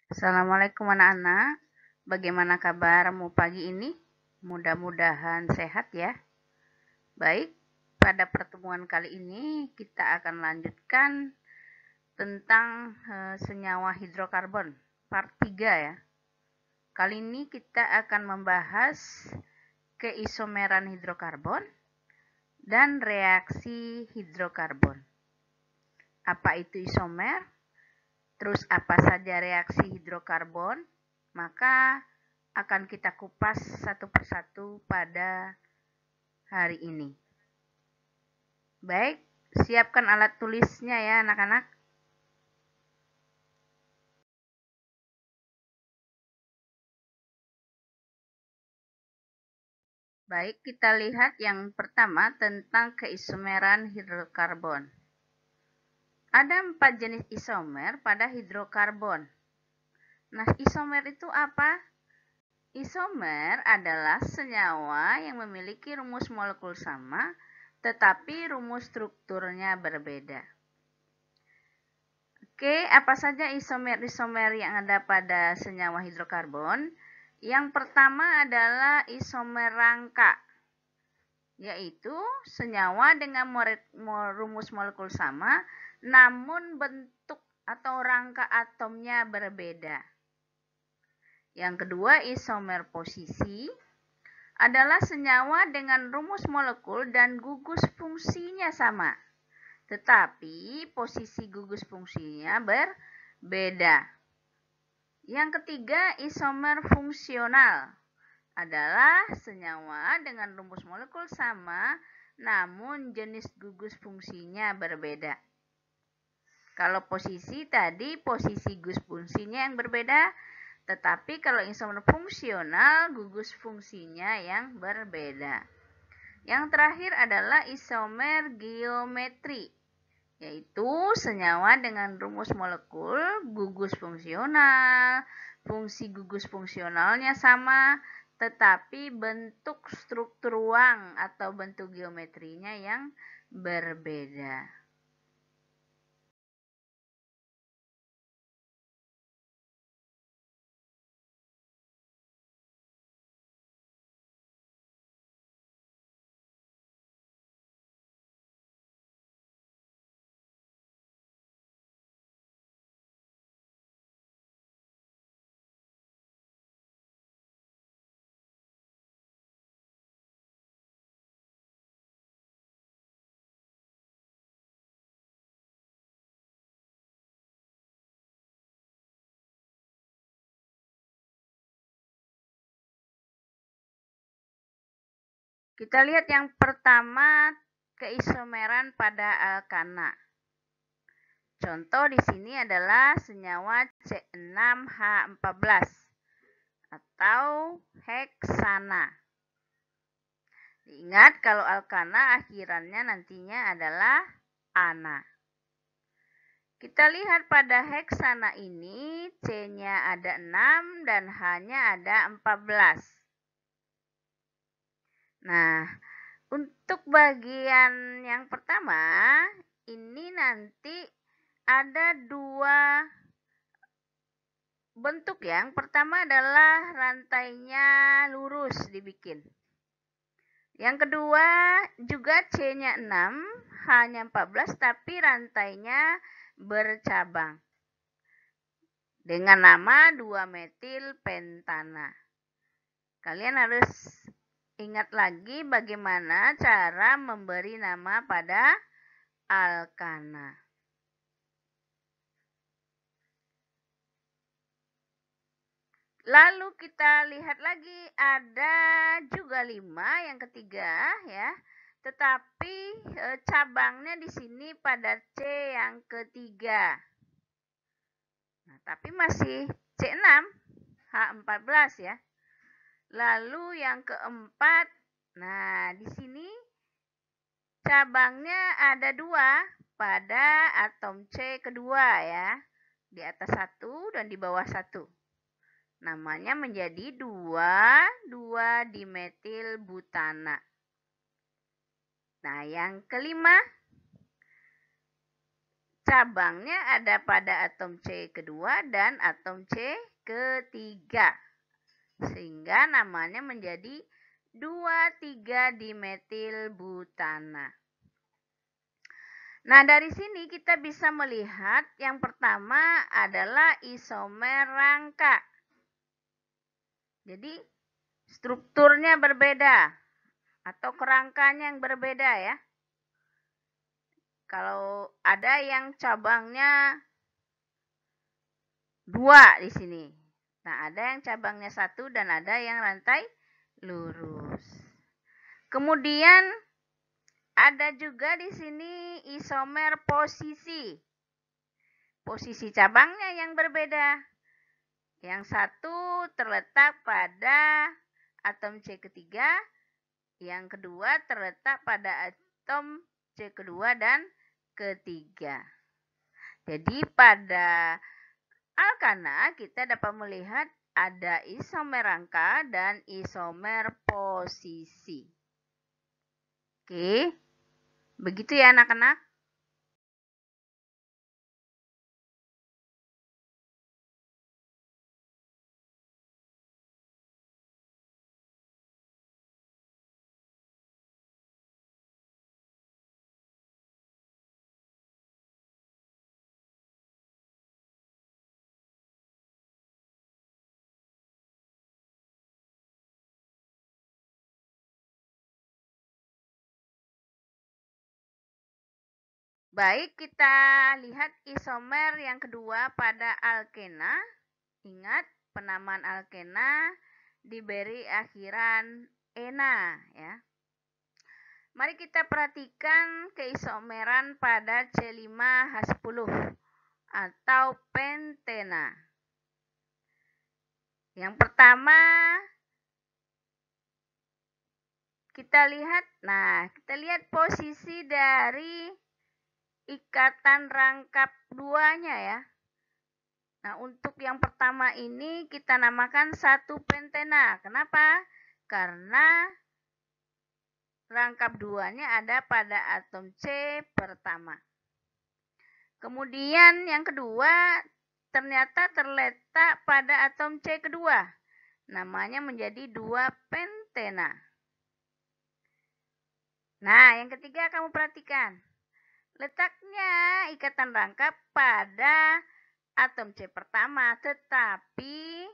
Assalamualaikum anak-anak, bagaimana kabarmu pagi ini? Mudah-mudahan sehat ya. Baik, pada pertemuan kali ini kita akan lanjutkan tentang senyawa hidrokarbon, part 3 ya. Kali ini kita akan membahas keisomeran hidrokarbon dan reaksi hidrokarbon. Apa itu isomer? Terus apa saja reaksi hidrokarbon? Maka akan kita kupas satu persatu pada hari ini. Baik, siapkan alat tulisnya ya anak-anak. Baik, kita lihat yang pertama tentang keisomeran hidrokarbon. Ada 4 jenis isomer pada hidrokarbon. Nah, isomer itu apa? Isomer adalah senyawa yang memiliki rumus molekul sama, tetapi rumus strukturnya berbeda. Oke, apa saja isomer-isomer yang ada pada senyawa hidrokarbon? Yang pertama adalah isomer rangka, yaitu senyawa dengan rumus molekul sama, namun bentuk atau rangka atomnya berbeda. Yang kedua, isomer posisi adalah senyawa dengan rumus molekul dan gugus fungsinya sama, tetapi posisi gugus fungsinya berbeda. Yang ketiga, isomer fungsional adalah senyawa dengan rumus molekul sama, namun jenis gugus fungsinya berbeda. Kalau posisi tadi, posisi gugus fungsinya yang berbeda, tetapi kalau isomer fungsional, gugus fungsinya yang berbeda. Yang terakhir adalah isomer geometri, yaitu senyawa dengan rumus molekul, gugus fungsional, fungsi gugus fungsionalnya sama, tetapi bentuk struktur ruang atau bentuk geometrinya yang berbeda. Kita lihat yang pertama, keisomeran pada alkana. Contoh di sini adalah senyawa C6H14 atau heksana. Ingat kalau alkana akhirannya nantinya adalah ana. Kita lihat pada heksana ini C-nya ada 6 dan H-nya ada 14. Nah, untuk bagian yang pertama, ini nanti ada dua bentuk. Yang pertama adalah rantainya lurus dibikin. Yang kedua juga C-nya 6, H-nya 14, tapi rantainya bercabang dengan nama 2-metil pentana. Kalian harus ingat lagi bagaimana cara memberi nama pada alkana. Lalu kita lihat lagi ada juga 5 yang ketiga ya. Tetapi cabangnya di sini pada C yang ketiga. Nah, tapi masih C6 H14 ya. Lalu yang keempat, nah di sini cabangnya ada 2 pada atom C kedua ya. Di atas 1 dan di bawah 1. Namanya menjadi 2,2-dimetil butana. Nah, yang kelima, cabangnya ada pada atom C kedua dan atom C ketiga. Sehingga namanya menjadi 2,3-dimetil butana. Nah, dari sini kita bisa melihat yang pertama adalah isomer rangka. Jadi, strukturnya berbeda atau kerangkanya yang berbeda ya. Kalau ada yang cabangnya 2 di sini. Nah, ada yang cabangnya 1 dan ada yang rantai lurus. Kemudian ada juga di sini isomer posisi. Posisi cabangnya yang berbeda. Yang satu terletak pada atom C ketiga, yang kedua terletak pada atom C kedua dan ketiga. Jadi pada alkana kita dapat melihat ada isomer rangka dan isomer posisi. Oke, begitu ya anak-anak. Baik, kita lihat isomer yang kedua pada alkena. Ingat, penamaan alkena diberi akhiran ena ya. Mari kita perhatikan keisomeran pada C5H10 atau pentena. Yang pertama kita lihat posisi dari ikatan rangkap duanya ya. Nah, untuk yang pertama ini kita namakan 1 pentena. Kenapa? Karena rangkap duanya ada pada atom C pertama. Kemudian yang kedua ternyata terletak pada atom C kedua. Namanya menjadi 2 pentena. Nah, yang ketiga kamu perhatikan. Letaknya ikatan rangkap pada atom C pertama, tetapi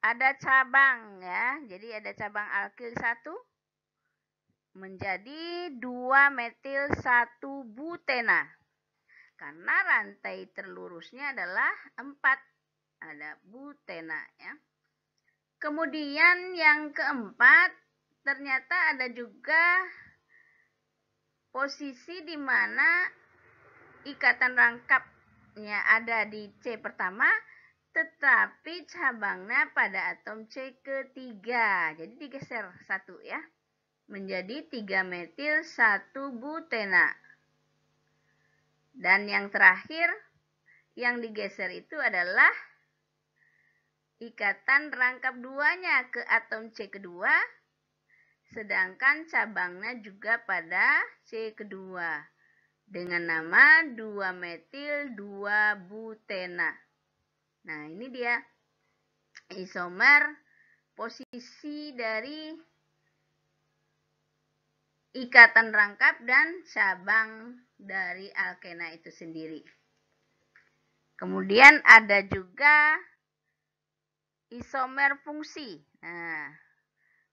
ada cabang ya. Jadi ada cabang alkil 1 menjadi 2-metil 1 butena. Karena rantai terlurusnya adalah 4. Ada butena ya. Kemudian yang keempat, ternyata ada juga posisi di mana ikatan rangkapnya ada di C pertama, tetapi cabangnya pada atom C ketiga. Jadi digeser 1 ya. Menjadi 3-metil 1 butena. Dan yang terakhir yang digeser itu adalah ikatan rangkap duanya ke atom C kedua, sedangkan cabangnya juga pada C kedua dengan nama 2-metil 2 butena. Nah, ini dia isomer posisi dari ikatan rangkap dan cabang dari alkena itu sendiri. Kemudian ada juga isomer fungsi. Nah,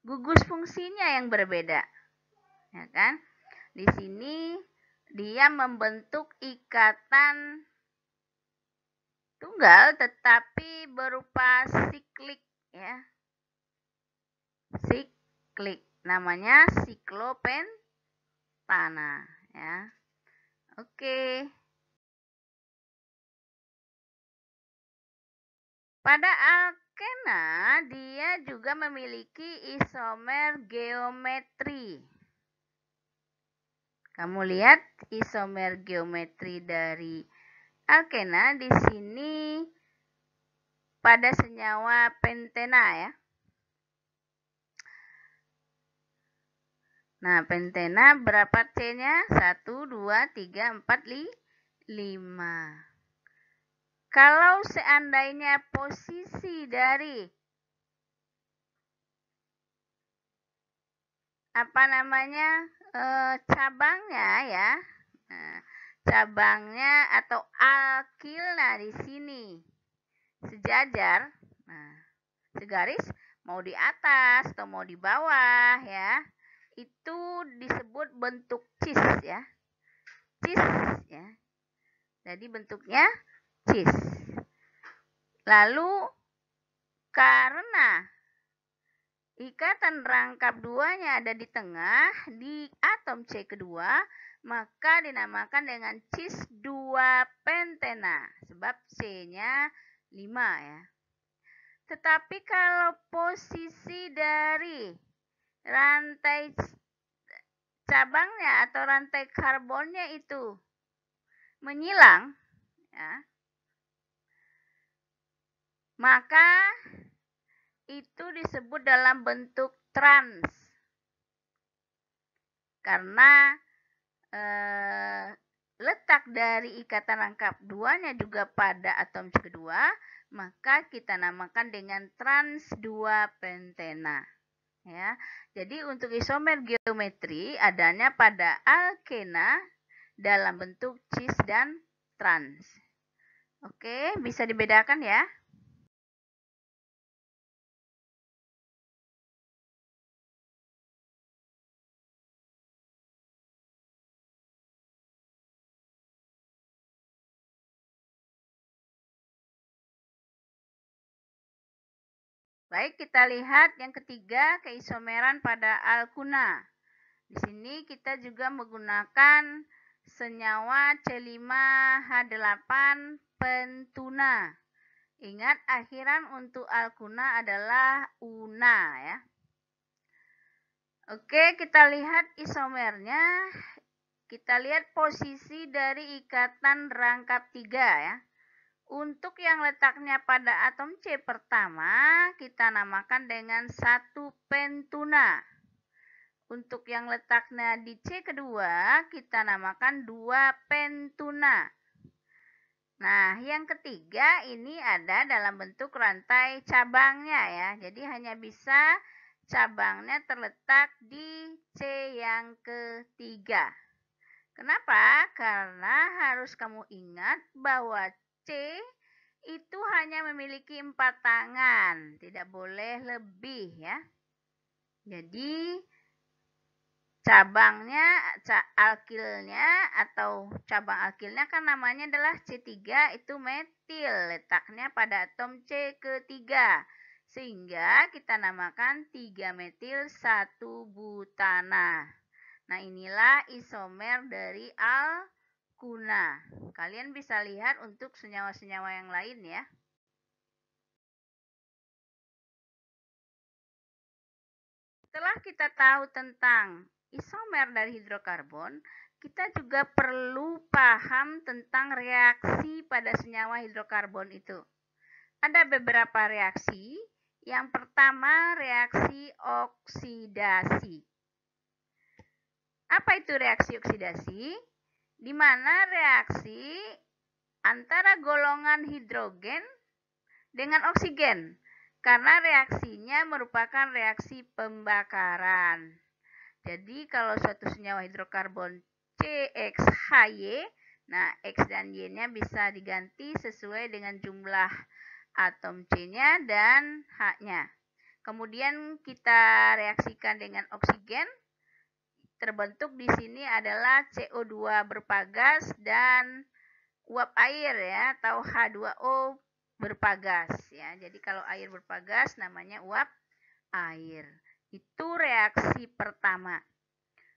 gugus fungsinya yang berbeda. Ya kan? Di sini dia membentuk ikatan tunggal tetapi berupa siklik ya. Siklik. Namanya siklopentana ya. Oke. Pada alkena dia juga memiliki isomer geometri. Kamu lihat isomer geometri dari alkena di sini pada senyawa pentena ya. Nah, pentena berapa C-nya? 1, 2, 3, 4, 5. Kalau seandainya posisi dari cabangnya ya. Nah, cabangnya atau alkilnya di sini sejajar. Nah, segaris mau di atas atau mau di bawah ya. Itu disebut bentuk cis ya. Cis ya. Jadi bentuknya cis. Lalu karena ikatan rangkap duanya ada di tengah, di atom C kedua, maka dinamakan dengan cis 2 pentena, sebab C-nya 5 ya. Tetapi kalau posisi dari rantai cabangnya atau rantai karbonnya itu menyilang, ya, maka itu disebut dalam bentuk trans. Karena letak dari ikatan rangkap duanya juga pada atom kedua, maka kita namakan dengan trans 2 pentena. Ya. Jadi untuk isomer geometri adanya pada alkena dalam bentuk cis dan trans. Oke, bisa dibedakan ya. Baik, kita lihat yang ketiga, keisomeran pada alkuna. Di sini kita juga menggunakan senyawa C5H8 pentuna. Ingat, akhiran untuk alkuna adalah una ya. Oke, kita lihat isomernya. Kita lihat posisi dari ikatan rangkap 3 ya. Untuk yang letaknya pada atom C pertama, kita namakan dengan 1 pentuna. Untuk yang letaknya di C kedua, kita namakan 2 pentuna. Nah, yang ketiga ini ada dalam bentuk rantai cabangnya ya. Jadi hanya bisa cabangnya terletak di C yang ketiga. Kenapa? Karena harus kamu ingat bahwa C itu hanya memiliki 4 tangan, tidak boleh lebih ya. Jadi cabangnya, alkilnya atau cabang alkilnya kan namanya adalah C3, itu metil, letaknya pada atom C ketiga. Sehingga kita namakan 3 metil 1 butana. Nah, inilah isomer dari alkuna. Kalian bisa lihat untuk senyawa-senyawa yang lain ya. Setelah kita tahu tentang isomer dari hidrokarbon, kita juga perlu paham tentang reaksi pada senyawa hidrokarbon itu. Ada beberapa reaksi. Yang pertama, reaksi oksidasi. Apa itu reaksi oksidasi? Di mana reaksi antara golongan hidrogen dengan oksigen. Karena reaksinya merupakan reaksi pembakaran. Jadi kalau suatu senyawa hidrokarbon CXHY, nah X dan Y-nya bisa diganti sesuai dengan jumlah atom C-nya dan H-nya. Kemudian kita reaksikan dengan oksigen. Terbentuk di sini adalah CO2 berpagas dan uap air ya, atau H2O berpagas ya. Jadi kalau air berpagas namanya uap air. Itu reaksi pertama.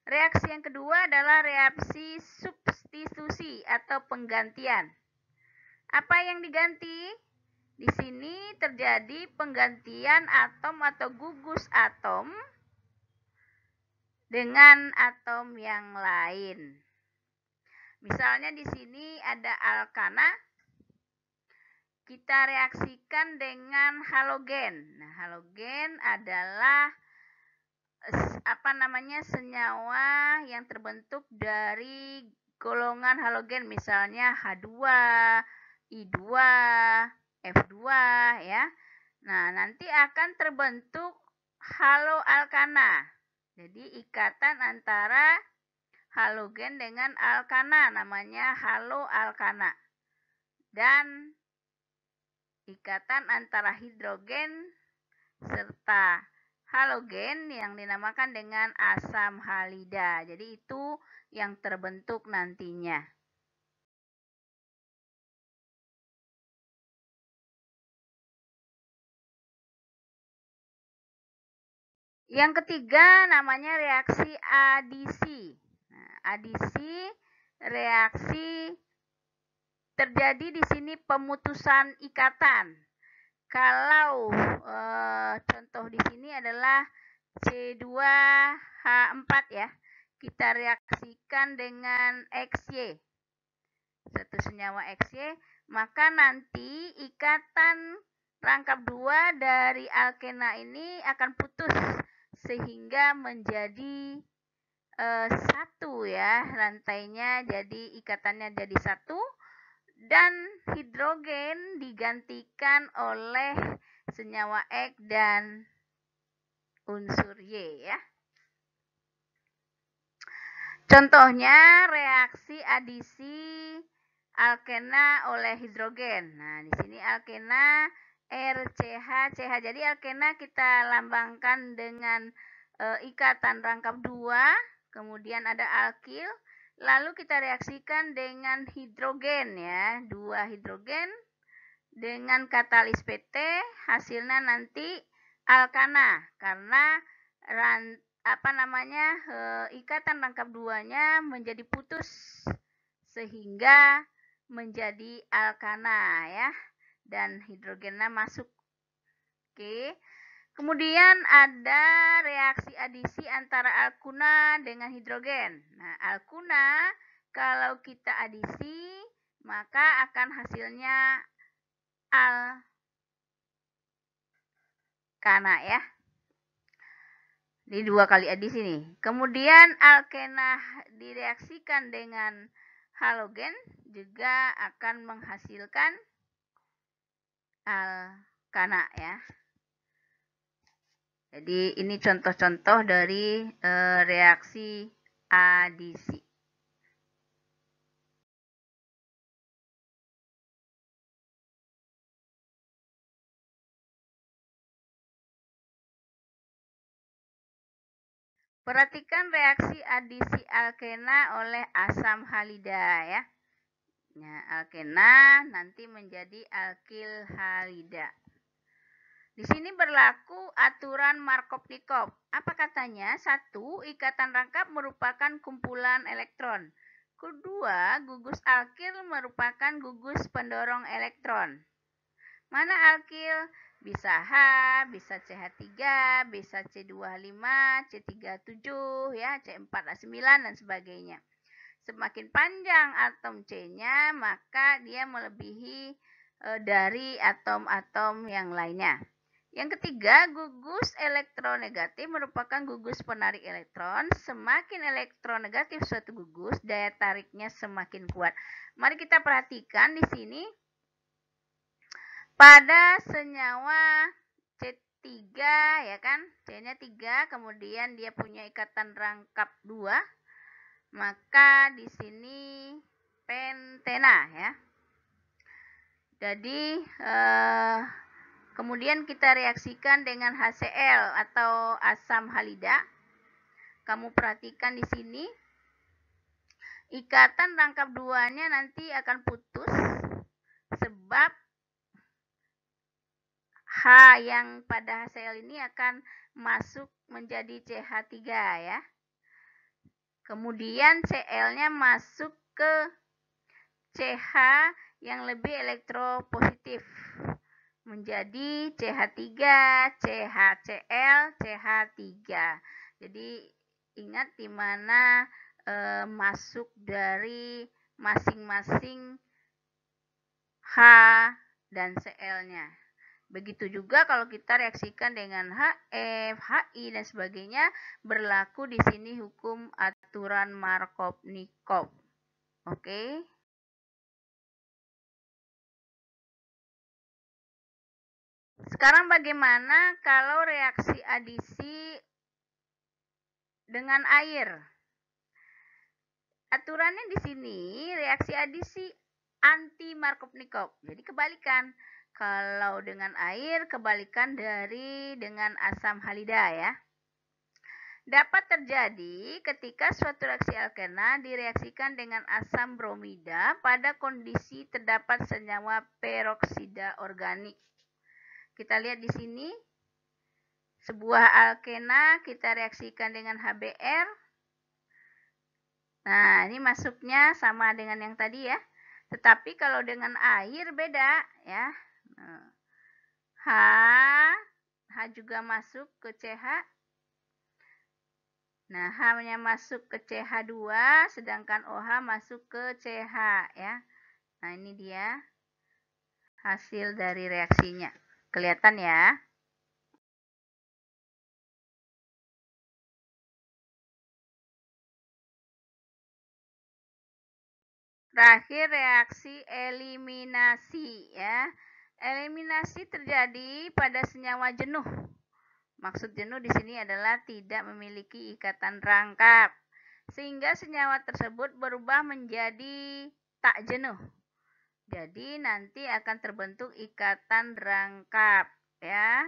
Reaksi yang kedua adalah reaksi substitusi atau penggantian. Apa yang diganti? Di sini terjadi penggantian atom atau gugus atom dengan atom yang lain. Misalnya di sini ada alkana, kita reaksikan dengan halogen. Nah, halogen adalah senyawa yang terbentuk dari golongan halogen, misalnya H2, I2, F2 ya. Nah, nanti akan terbentuk haloalkana. Jadi ikatan antara halogen dengan alkana namanya haloalkana. Dan ikatan antara hidrogen serta halogen yang dinamakan dengan asam halida. Jadi itu yang terbentuk nantinya. Yang ketiga namanya reaksi adisi. Nah, adisi reaksi terjadi di sini pemutusan ikatan. Kalau contoh di sini adalah C2H4 ya. Kita reaksikan dengan XY. Satu senyawa XY, maka nanti ikatan rangkap 2 dari alkena ini akan putus sehingga menjadi satu ya, rantainya jadi ikatannya jadi satu dan hidrogen digantikan oleh senyawa X dan unsur Y ya. Contohnya reaksi adisi alkena oleh hidrogen. Nah, di sini alkena RCH-CH. Jadi alkena kita lambangkan dengan ikatan rangkap 2, kemudian ada alkil, lalu kita reaksikan dengan hidrogen ya, 2 hidrogen dengan katalis PT, hasilnya nanti alkana karena ikatan rangkap 2-nya menjadi putus sehingga menjadi alkana ya, dan hidrogennya masuk. Oke. Kemudian ada reaksi adisi antara alkuna dengan hidrogen. Nah, alkuna kalau kita adisi maka akan hasilnya alkana ya. Di 2 kali adisi nih. Kemudian alkena direaksikan dengan halogen juga akan menghasilkan alkana ya. Jadi ini contoh-contoh dari reaksi adisi. Perhatikan reaksi adisi alkena oleh asam halida ya. Nah, alkena nanti menjadi alkil halida. Di sini berlaku aturan Markovnikov. Apa katanya? 1. Ikatan rangkap merupakan kumpulan elektron. Kedua, gugus alkil merupakan gugus pendorong elektron. Mana alkil? Bisa H, bisa CH3, bisa C25, C37, ya, C4A9 dan sebagainya. Semakin panjang atom C-nya, maka dia melebihi dari atom-atom yang lainnya. Yang ketiga, gugus elektronegatif merupakan gugus penarik elektron. Semakin elektronegatif suatu gugus, daya tariknya semakin kuat. Mari kita perhatikan di sini. Pada senyawa C3 ya kan, C-nya 3, kemudian dia punya ikatan rangkap 2. Maka di sini pentena ya. Jadi kemudian kita reaksikan dengan HCl atau asam halida. Kamu perhatikan di sini. Ikatan rangkap 2-nya nanti akan putus sebab H yang pada HCl ini akan masuk menjadi CH3 ya. Kemudian Cl-nya masuk ke CH yang lebih elektropositif menjadi CH3, CHCl, CH3. Jadi ingat di mana masuk dari masing-masing H dan Cl-nya. Begitu juga kalau kita reaksikan dengan HF, HI dan sebagainya, berlaku di sini hukum aturan Markovnikov. Oke. Sekarang bagaimana kalau reaksi adisi dengan air? Aturannya di sini reaksi adisi anti Markovnikov. Jadi kebalikan. Kalau dengan air kebalikan dari dengan asam halida ya. Dapat terjadi ketika suatu reaksi alkena direaksikan dengan asam bromida pada kondisi terdapat senyawa peroksida organik. Kita lihat di sini sebuah alkena kita reaksikan dengan HBr. Nah, ini masuknya sama dengan yang tadi ya. Tetapi kalau dengan air beda ya. H juga masuk ke CH. Nah, H-nya masuk ke CH2, sedangkan OH masuk ke CH ya. Nah, ini dia hasil dari reaksinya. Kelihatan ya? Terakhir reaksi eliminasi ya. Eliminasi terjadi pada senyawa jenuh. Maksud jenuh di sini adalah tidak memiliki ikatan rangkap. Sehingga senyawa tersebut berubah menjadi tak jenuh. Jadi nanti akan terbentuk ikatan rangkap ya.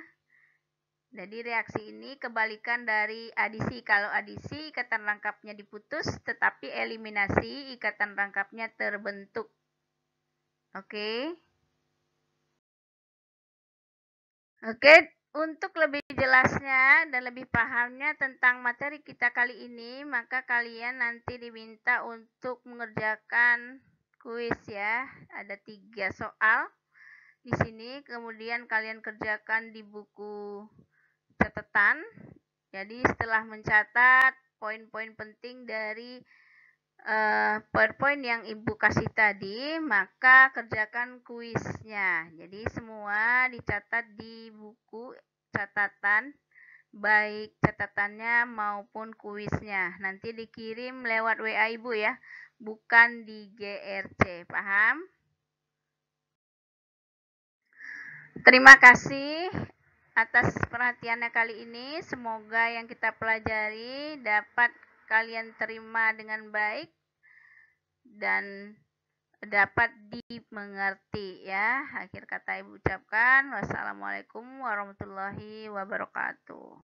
Jadi reaksi ini kebalikan dari adisi. Kalau adisi ikatan rangkapnya diputus, tetapi eliminasi ikatan rangkapnya terbentuk. Oke. Oke, untuk lebih jelasnya dan lebih pahamnya tentang materi kita kali ini, maka kalian nanti diminta untuk mengerjakan kuis ya. Ada 3 soal di sini, kemudian kalian kerjakan di buku catatan. Jadi setelah mencatat poin-poin penting dari PowerPoint yang Ibu kasih tadi, maka kerjakan kuisnya. Jadi semua dicatat di buku catatan, baik catatannya maupun kuisnya. Nanti dikirim lewat WA Ibu ya, bukan di GRC. Paham? Terima kasih atas perhatiannya kali ini. Semoga yang kita pelajari dapat kalian terima dengan baik dan dapat dimengerti ya. Akhir kata Ibu ucapkan wassalamualaikum warahmatullahi wabarakatuh.